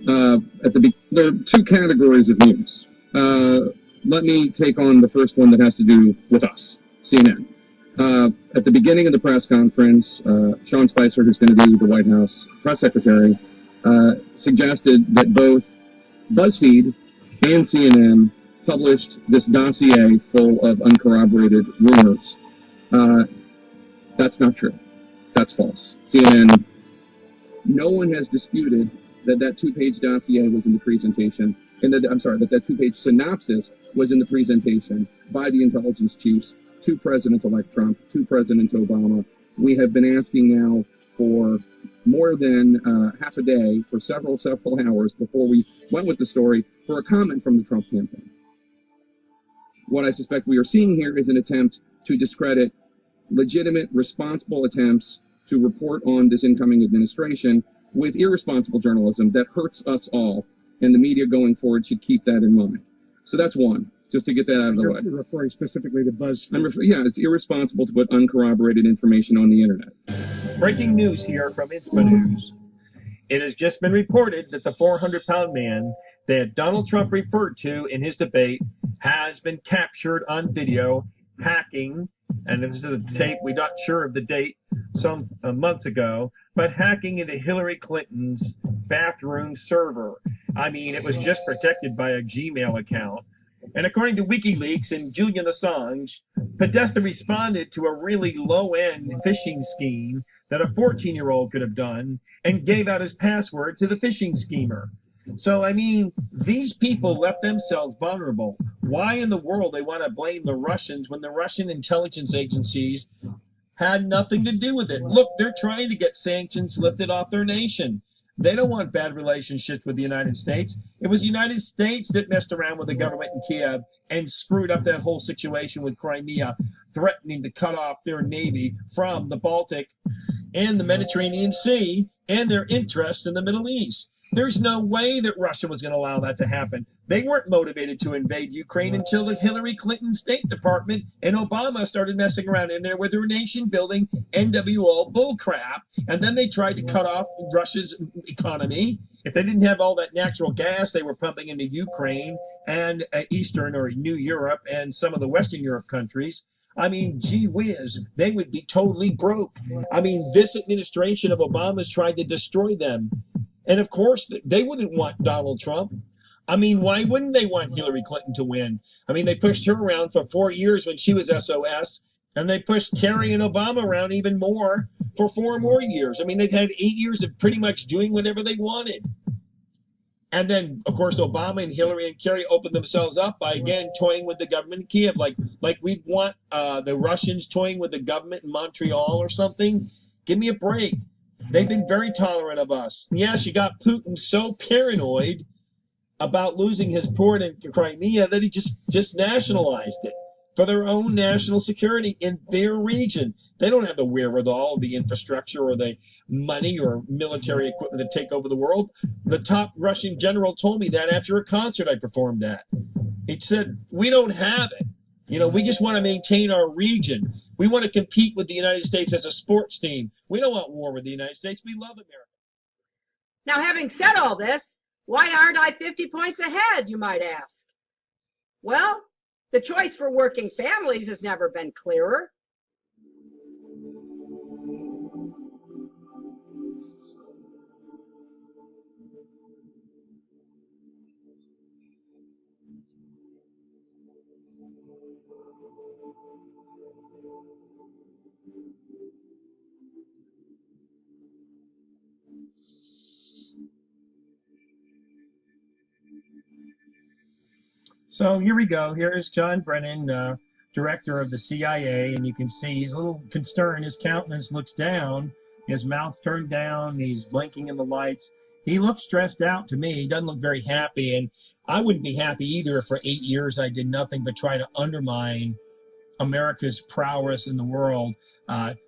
There are two categories of news. Let me take on the first one that has to do with us, CNN. At the beginning of the press conference, Sean Spicer, who's going to be the White House press secretary, suggested that both BuzzFeed and CNN published this dossier full of uncorroborated rumors. That's not true. That's false. CNN, no one has disputed that two-page dossier was in the presentation, and that two-page synopsis was in the presentation by the intelligence chiefs to President-elect Trump, to President Obama. We have been asking now for more than half a day, for several hours before we went with the story, for a comment from the Trump campaign. What I suspect we are seeing here is an attempt to discredit legitimate, responsible attempts to report on this incoming administration with irresponsible journalism that hurts us all, and the media going forward should keep that in mind. So that's one, just to get that out of the way. You're referring specifically to BuzzFeed. Yeah, it's irresponsible to put uncorroborated information on the internet. Breaking news here from Inspa News. It has just been reported that the 400-pound man that Donald Trump referred to in his debate has been captured on video hacking, and this is a tape, we're not sure of the date, some months ago, but hacking into Hillary Clinton's bathroom server. I mean, it was just protected by a Gmail account. And according to WikiLeaks and Julian Assange, Podesta responded to a really low-end phishing scheme that a 14-year-old could have done and gave out his password to the phishing schemer. So, I mean, these people left themselves vulnerable. Why in the world they want to blame the Russians when the Russian intelligence agencies had nothing to do with it? Look, they're trying to get sanctions lifted off their nation. They don't want bad relationships with the United States. It was the United States that messed around with the government in Kiev and screwed up that whole situation with Crimea, threatening to cut off their navy from the Baltic and the Mediterranean Sea and their interests in the Middle East. There's no way that Russia was going to allow that to happen. They weren't motivated to invade Ukraine until the Hillary Clinton State Department and Obama started messing around in there with their nation-building NWO bullcrap. And then they tried to cut off Russia's economy. If they didn't have all that natural gas they were pumping into Ukraine and Eastern or New Europe and some of the Western Europe countries, I mean, gee whiz, they would be totally broke. I mean, this administration of Obama's tried to destroy them. And of course, they wouldn't want Donald Trump. I mean, why wouldn't they want Hillary Clinton to win? I mean, they pushed her around for 4 years when she was SOS, and they pushed Kerry and Obama around even more for 4 more years. I mean, they've had 8 years of pretty much doing whatever they wanted. And then, of course, Obama and Hillary and Kerry opened themselves up by, again, toying with the government in Kiev, like we'd want the Russians toying with the government in Montreal or something. Give me a break. They've been very tolerant of us. Yes, you got Putin so paranoid about losing his port in Crimea that he just nationalized it for their own national security in their region. They don't have the wherewithal, the infrastructure, or the money or military equipment to take over the world. The top Russian general told me that after a concert I performed at. He said, we don't have it. You know, we just want to maintain our region. We want to compete with the United States as a sports team. We don't want war with the United States. We love America. Now, having said all this, why aren't I 50 points ahead, you might ask? Well, the choice for working families has never been clearer. So here we go. Here's John Brennan, director of the CIA, and you can see he's a little concerned. His countenance looks down, his mouth turned down, he's blinking in the lights. He looks stressed out to me. He doesn't look very happy, and I wouldn't be happy either if for 8 years I did nothing but try to undermine America's prowess in the world,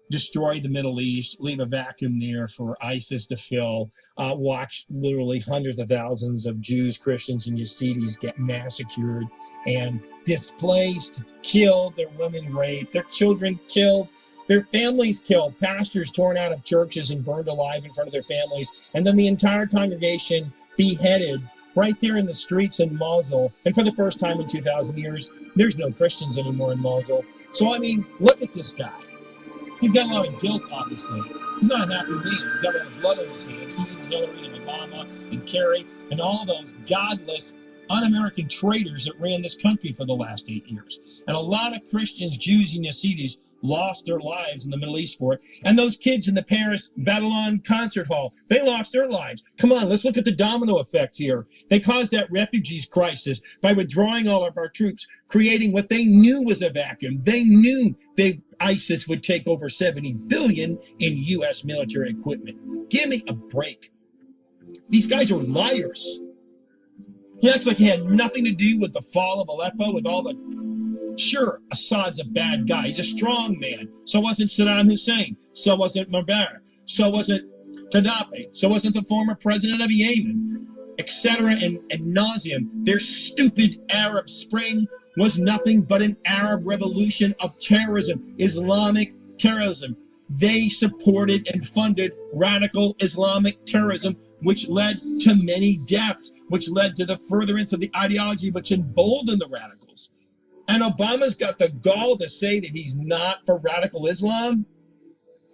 destroy the Middle East, leave a vacuum there for ISIS to fill, watch literally hundreds of thousands of Jews, Christians, and Yazidis get massacred and displaced, killed, their women raped, their children killed, their families killed, pastors torn out of churches and burned alive in front of their families, and then the entire congregation beheaded right there in the streets in Mosul. And for the first time in 2,000 years, there's no Christians anymore in Mosul. So, I mean, look at this guy. He's got a lot of guilt, obviously. He's not a happy man. He's got a lot of blood on his hands. He and Hillary and Obama and Kerry and all of those godless, un-American traitors that ran this country for the last 8 years. And a lot of Christians, Jews, and Yazidis lost their lives in the Middle East for it. And those kids in the Paris Babylon concert hall, they lost their lives. Come on, let's look at the domino effect here. They caused that refugees crisis by withdrawing all of our troops, creating what they knew was a vacuum. They knew ISIS would take over $70 billion in U.S. military equipment. Give me a break. These guys are liars. He acts like he had nothing to do with the fall of Aleppo, with all the... Sure, Assad's a bad guy. He's a strong man. So wasn't Saddam Hussein. So wasn't Mubarak. So wasn't Gaddafi. So wasn't the former president of Yemen, etc. and nauseum. Their stupid Arab Spring was nothing but an Arab revolution of terrorism, Islamic terrorism. They supported and funded radical Islamic terrorism, which led to many deaths, which led to the furtherance of the ideology, which emboldened the radicals. And Obama's got the gall to say that he's not for radical Islam.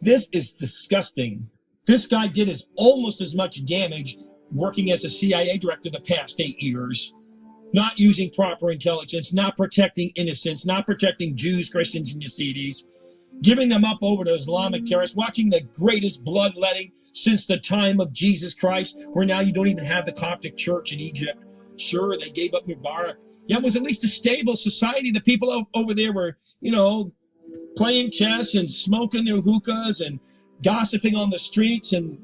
This is disgusting. This guy did almost as much damage working as a CIA director the past 8 years, not using proper intelligence, not protecting innocents, not protecting Jews, Christians, and Yazidis, giving them up over to Islamic terrorists, watching the greatest bloodletting since the time of Jesus Christ, where now you don't even have the Coptic Church in Egypt. Sure, they gave up Mubarak. Yeah, it was at least a stable society. The people over there were, playing chess and smoking their hookahs and gossiping on the streets and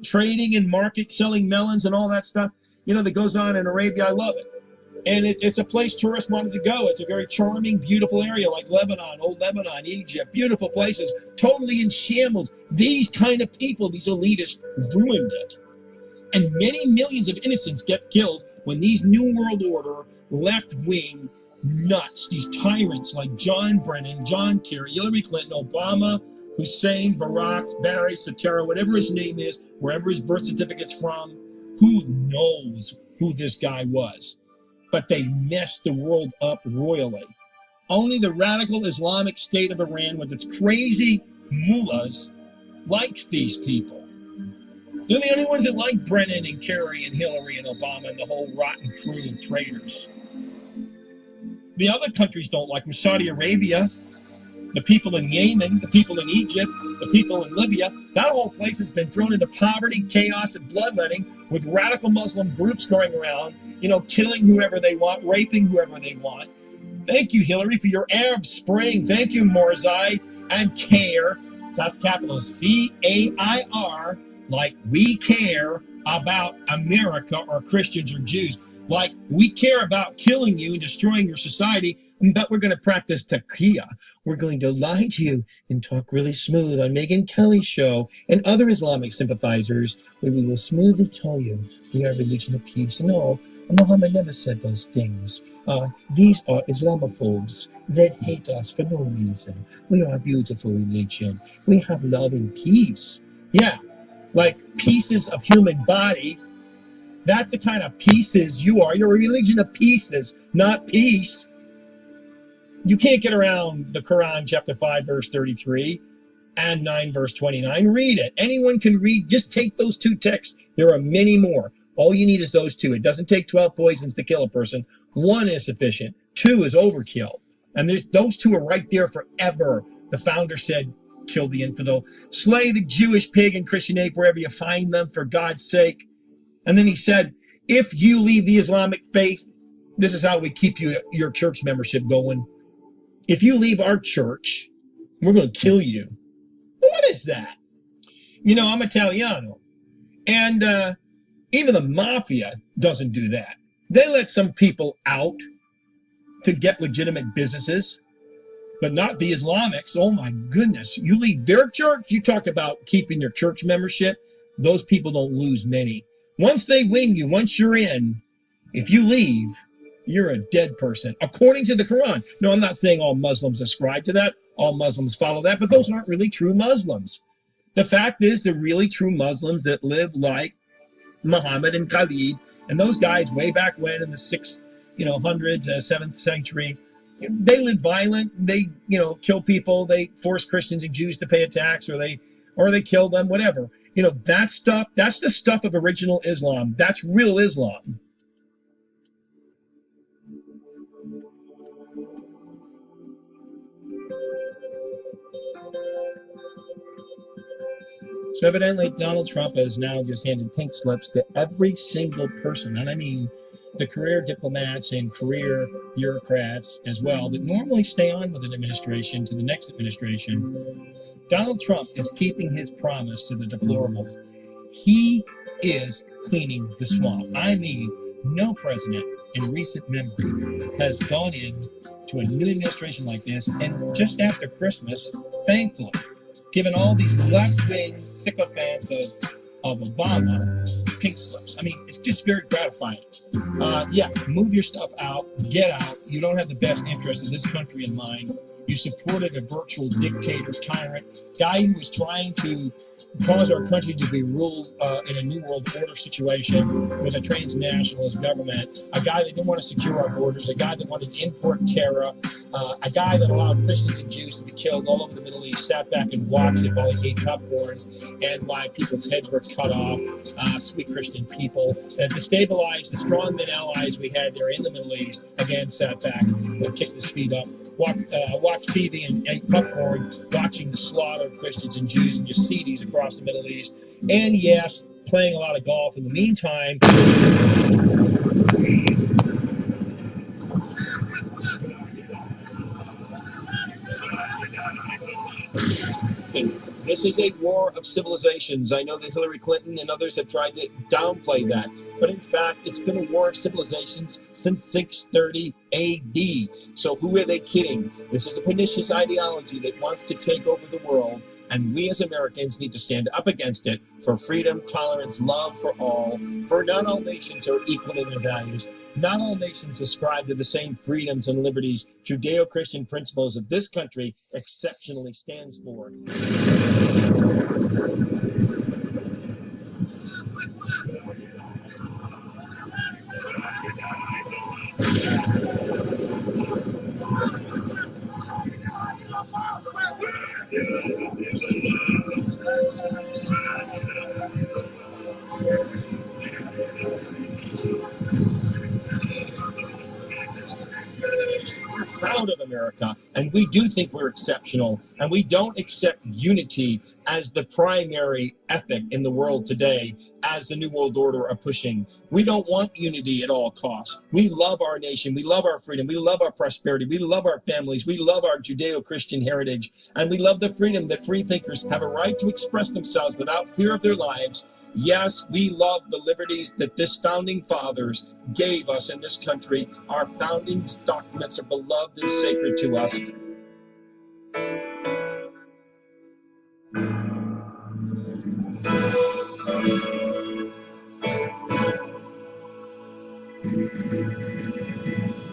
trading in market, selling melons and all that stuff, that goes on in Arabia. I love it. And it's a place tourists wanted to go. It's a very charming, beautiful area like Lebanon, old Lebanon, Egypt, beautiful places, totally in shambles. These kind of people, these elitists, ruined it. And many millions of innocents get killed when these New World Order, left-wing nuts, these tyrants like John Brennan, John Kerry, Hillary Clinton, Obama, Hussein, Barack, Barry, Soetoro, whatever his name is, wherever his birth certificate's from, who knows who this guy was? But they messed the world up royally. Only the radical Islamic State of Iran with its crazy mullahs likes these people. They're the only ones that like Brennan and Kerry and Hillary and Obama and the whole rotten crew of traitors. The other countries don't like them. Saudi Arabia, the people in Yemen, the people in Egypt, the people in Libya. That whole place has been thrown into poverty, chaos, and bloodletting with radical Muslim groups going around, killing whoever they want, raping whoever they want. Thank you, Hillary, for your Arab Spring. Thank you, Morzai, and CAIR. That's capital C-A-I-R. Like we care about America or Christians or Jews. Like we care about killing you and destroying your society, but we're going to practice taqiyya. We're going to lie to you and talk really smooth on Megyn Kelly's show and other Islamic sympathizers, where we will smoothly tell you we are a religion of peace. No, Muhammad never said those things. These are Islamophobes that hate us for no reason. We are a beautiful religion. We have love and peace. Yeah. Like pieces of human body. That's the kind of pieces you are. You're a religion of pieces, not peace. You can't get around the Quran, chapter 5, verse 33, and 9, verse 29. Read it. Anyone can read. Just take those two texts. There are many more. All you need is those two. It doesn't take 12 poisons to kill a person. 1 is sufficient. 2 is overkill. And those 2 are right there forever. The founder said, kill the infidel, slay the Jewish pig and Christian ape wherever you find them, for God's sake. And then he said, if you leave the Islamic faith, this is how we keep your church membership going. If you leave our church, we're going to kill you. What is that? I'm Italiano. And even the mafia doesn't do that. They let some people out to get legitimate businesses, but not the Islamics. Oh my goodness. You leave their church, you talk about keeping your church membership. Those people don't lose many. Once they win you, once you're in, if you leave, you're a dead person, according to the Quran. No, I'm not saying all Muslims ascribe to that. All Muslims follow that, but those aren't really true Muslims. The fact is, the really true Muslims that live like Muhammad and Khalid, and those guys way back when in the 600s, 7th century, they lived violent. They, kill people. They force Christians and Jews to pay a tax, or they kill them, whatever. That stuff, that's the stuff of original Islam. That's real Islam. So evidently, Donald Trump has now just handed pink slips to every single person, and I mean the career diplomats and career bureaucrats as well, that normally stay on with an administration to the next administration. Donald Trump is keeping his promise to the deplorables. He is cleaning the swamp. I mean, no president in recent memory has gone in to a new administration like this, and just after Christmas, thankfully, given all these left-wing sycophants of Obama pink slips. I mean, it's just very gratifying. Move your stuff out, get out. You don't have the best interests of this country in mind. You supported a virtual dictator, tyrant, guy who was trying to cause our country to be ruled in a new world order situation with a transnationalist government, a guy that didn't want to secure our borders, a guy that wanted to import terror, a guy that allowed Christians and Jews to be killed all over the Middle East, sat back and watched it while he ate popcorn and why people's heads were cut off, sweet Christian people, that destabilized the strongmen allies we had there in the Middle East, again sat back and kicked his feet up, watched TV and ate popcorn, watching the slaughter of Christians and Jews and Yazidis across the Middle East, and yes, playing a lot of golf in the meantime. This is a war of civilizations. I know that Hillary Clinton and others have tried to downplay that, but in fact, it's been a war of civilizations since 630 AD. So who are they kidding? This is a pernicious ideology that wants to take over the world, and we as Americans need to stand up against it for freedom, tolerance, love for all. For not all nations are equal in their values. Not all nations ascribe to the same freedoms and liberties Judeo-Christian principles of this country exceptionally stands for. We're proud of America, and we do think we're exceptional, and we don't accept unity as the primary ethic in the world today, as the New World Order are pushing. We don't want unity at all costs. We love our nation, we love our freedom, we love our prosperity, we love our families, we love our Judeo-Christian heritage, and we love the freedom that free thinkers have a right to express themselves without fear of their lives. Yes, we love the liberties that this founding fathers gave us in this country. Our founding documents are beloved and sacred to us.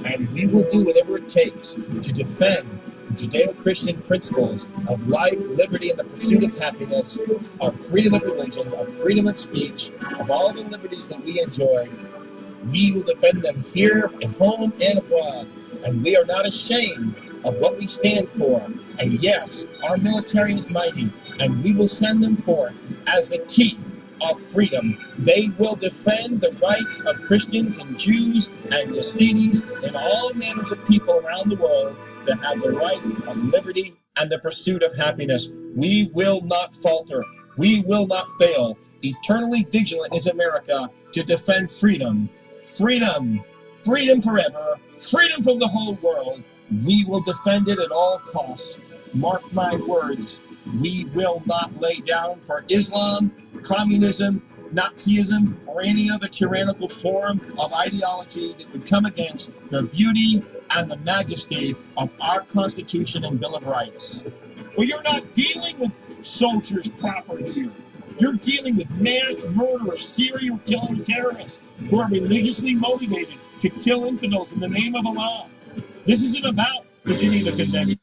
And we will do whatever it takes to defend Judeo-Christian principles of life, liberty, and the pursuit of happiness, of freedom of religion, of freedom of speech, of all the liberties that we enjoy. We will defend them here at home and abroad, and we are not ashamed of what we stand for. And yes, our military is mighty, and we will send them forth as the teeth of freedom. They will defend the rights of Christians and Jews and Yazidis and all manners of people around the world that have the right of liberty and the pursuit of happiness. We will not falter. We will not fail. Eternally vigilant is America to defend freedom. Freedom. Freedom forever. Freedom from the whole world. We will defend it at all costs. Mark my words. We will not lay down for Islam, communism, Nazism, or any other tyrannical form of ideology that would come against the beauty and the majesty of our Constitution and Bill of Rights. Well, you're not dealing with soldiers proper here. You're dealing with mass murderers, serial killing terrorists who are religiously motivated to kill infidels in the name of Allah. This isn't about the Geneva Convention.